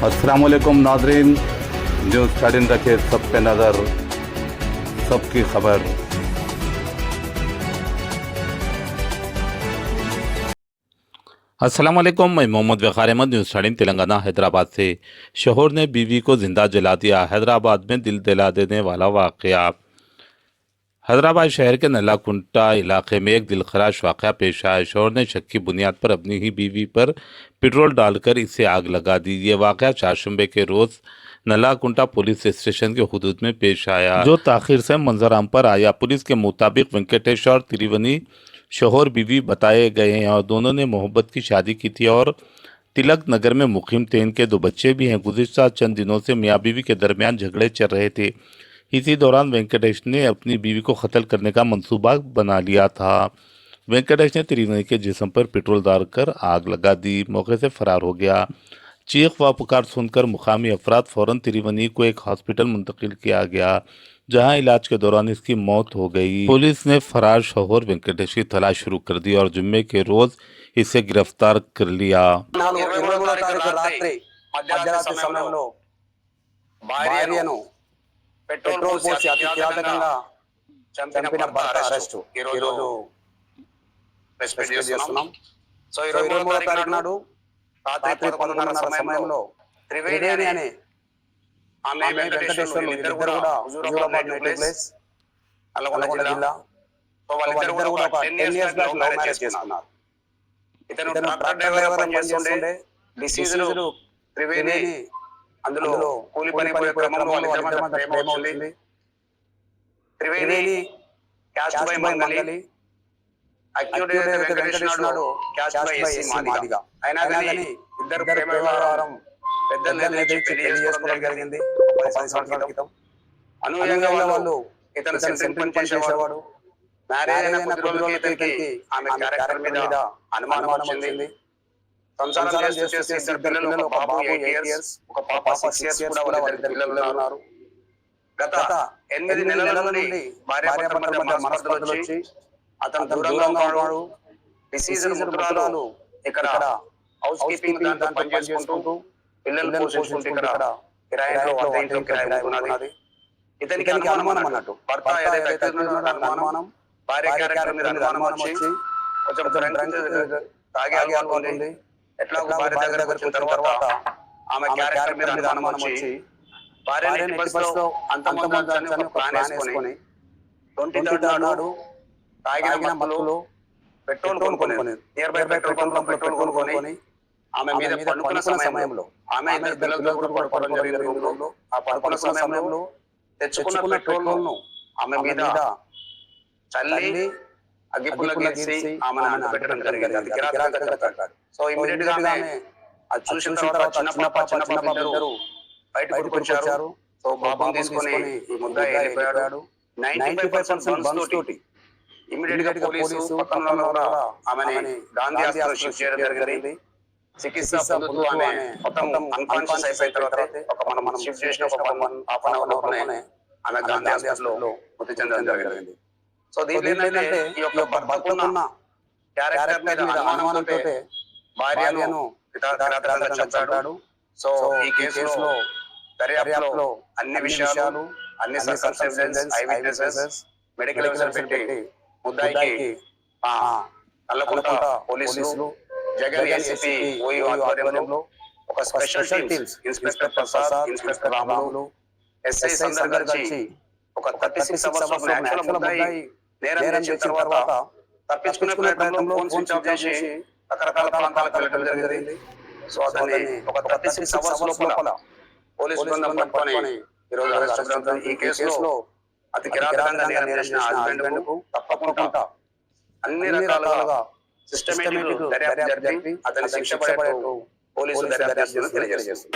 अस्सलाम वालेकुम नाज़रीन, न्यूज़ 13 रखे सब पे नज़र, सबकी खबर। अस्सलाम वालेकुम, मैं मोहम्मद वक़ार अहमद, न्यूज़ 13 तेलंगाना हैदराबाद से। शोहर ने बीवी को जिंदा जला दिया, हैदराबाद में दिल दिला देने वाला वाक़या। हैदराबाद शहर के नल्लाकुंटा इलाके में एक दिलखराश वाक़या पेश आया। शोहर ने शक की बुनियाद पर अपनी ही बीवी पर पेट्रोल डालकर इसे आग लगा दी। ये वाक़या चारशंबे के रोज़ नल्लाकुंटा पुलिस स्टेशन के हुदूद में पेश आया, जो ताख़ीर से मंजराम पर आया। पुलिस के मुताबिक वेंकटेश और त्रिवेणी शोहर बीवी बताए गए हैं और दोनों ने मोहब्बत की शादी की थी और तिलक नगर में मुकीम थे। इनके 2 बच्चे भी हैं। गुज़िश्ता चंद दिनों से मियाँ बीवी के दरमियान झगड़े चल रहे थे। इसी दौरान वेंकटेश ने अपनी बीवी को कत्ल करने का मंसूबा बना लिया था। वेंकटेश ने त्रिवेणी के जिस्म पर पेट्रोल डालकर आग लगा दी, मौके से फरार हो गया। चीख व पुकार सुनकर मुकामी अफराद फौरन त्रिवेणी को एक हॉस्पिटल मुंतकिल किया गया, जहां इलाज के दौरान इसकी मौत हो गई। पुलिस ने फरार शोहर वेंकटेश की तलाश शुरू कर दी और जुम्मे के रोज इसे गिरफ्तार कर लिया। 23వ తారీఖు రాత్రి మధ్యరాత్రి సమయంలో భార్యను పెట్రోల్ పోసి అతి కిరాతకంగా చంపిన భర్త అరెస్టు ఈరోజు రెస్పెక్ట్ చేస్తున్నాం. సో 23వ తారీఖు నాడు రాత్రి 11:30 సమయంలో త్రివేణి అనే ఆమె వెంకటేశ్వర్లు ఇద్దరు కూడా హుజూరాబాద్ నేటివ్ ప్లేస్ నల్గొండ జిల్లా. సో వాళ్ళిద్దరు కూడా ఒక 10 ఇయర్స్ బ్యాక్ లవ్ మ్యారేజ్ చేసుకున్నారు. ఇతను ట్రక్ డ్రైవర్ పనిచేస్తుండే. డిసీజ్డ్ త్రివేణి అందులో కూలి పని పోయే క్రమంలో వాళ్ళిద్దరి మధ్య ప్రేమ వచ్చింది. Triveni caste by Mangali, accused Venkatesh నాడు క్యాస్ట్ బై ఎస్సీ మాదిగా. అయినా కానీ ఇద్దరు ప్రేమ వ్యవహారం పెద్ద నిర్ణయించి పెళ్లి చేసుకోవడం జరిగింది 10 సంవత్సరాల క్రితం. అనూహ్యంగా వాళ్ళు ఇతను సెంట్రింగ్ పని చేసేవాడు. మ్యారేజ్ అయిన కొద్ది రోజులకి ఇతనికి ఆమె క్యారెక్టర్ మీద అనుమానం వచ్చింది. సంసారం చేసి ఇద్దరు పిల్లలు, ఒక బాబు 8 ఇయర్స్, ఒక పాప 6 ఇయర్స్ కూడా వాళ్ళిద్దరు పిల్లలు ఉన్నారు. గత 8 నెలల నుండి భార్యాభర్తల మధ్య మనస్పర్ధలు వచ్చి అతను దూరంగా ఉన్నాడు. డిసీజ్డ్ మృతురాలు ఇక్కడ హౌస్ కీపింగ్ దాంట్లో పని చేసుకుంటూ పిల్లల్ని పోషించుకుంటూ ఇక్కడ కిరాయిలో అద్దె ఇంట్లో కిరాయి ఉన్నది. ఇతనికి అనుమానం అన్నట్టు భర్త ఏదైతే అనుమానం, భార్య క్యారెక్టర్ మీద అనుమానం వచ్చి కొంచెం తాగే అలవాటు ఉంది. ఎట్లా భార్య దగ్గరకు వచ్చిన తర్వాత ఆమె క్యారెక్టర్ మీద అనుమానం వచ్చి భార్యని ఎట్టి పరిస్థితిలో అంతమందించాలని ఒక ప్లాన్ వేసుకొని 23rd నాడు తాగిన మత్తులో పెట్రోల్ కొనుక్కొని నియర్ బై పెట్రోల్ పంప్ లో పెట్రోల్ కొనుక్కొని ఆమె మీద పడుకున్న సమయంలో ఆమె ఇద్దరు పిల్లలతో కూడా పడుకోవడం జరిగింది రూమ్ లో. ఆ పడుకున్న సమయంలో తెచ్చుకున్న పెట్రోల్ ను ఆమె మీద చల్లి అగ్గిపుల్ల గీసి ఆమెను అంటపెట్టడం జరిగింది. అది కిరాతకంగా చెప్పాడు. సో ఇమీడియట్ గా ఆమె అది చూసిన తర్వాత చిన్న పాప ఇద్దరు బయటకు వచ్చారు. సో బాబుని తీసుకొని ఈ ముద్దాయి వెళ్ళిపోయాడు. 95% బన్స్ తోటి ఇమీడియట్ గా పోలీసు పక్కన కూడా ఆమెని గాంధీ హాస్పిటల్ షిఫ్ట్ చేయడం జరిగింది. చికిత్స పొందుతూ ఆమె మొత్తం అన్కాన్షియస్ అయిపోయిన తర్వాత ఒక మనం షిఫ్ట్ చేసిన ఒక హాఫ్ అన్ అవర్ లోనే ఆమె గాంధీ హాస్పిటల్లో మృతి చెందడం జరిగింది. సో దీని ఏంటంటే ఈ యొక్క భర్తకున్న క్యారెక్టర్ మీద అనుమానంతో భార్యను కిరాతకంగా చంపాడు. సో ఈ కేసులో దర్యాప్తులో అన్ని విషయాలు, అన్ని circumstances, I witnesses, medical evidence పెట్టి ముద్దాయికి నల్లకుంట పోలీసులు, జగన్ ఏసీపీ ఓయూ ఆధ్వర్యంలో ఒక special teams inspector Prasad, inspector Ramulu, SI అందరూ కలిసి ఒక 36 అవర్స్ యాక్చువల్ ముద్దాయి నేరం చేసిన తర్వాత తప్పించుకునే ప్రయత్నంలో ఫోన్ స్విచ్ ఆఫ్ చేసి రకరకాల ప్రాంతాలకు వెళ్ళడం జరిగింది. సో అతన్ని ఒక 36 అవర్స్ లోపల పోలీసు బృందం పట్టుకొని ఈరోజు అరెస్ట్ చేశారు. ఈ కేసులో అతి కిరాతకంగా నేరం చేసిన హస్బెండ్ కు తప్పకుండా అన్ని రకాలుగా సిస్టమేటిక్ దర్యాప్తు జరిపి అతని శిక్ష పడేట్టు పోలీసులు దర్యాప్తు చేస్తున్నట్లు తెలియజేస్తుంది.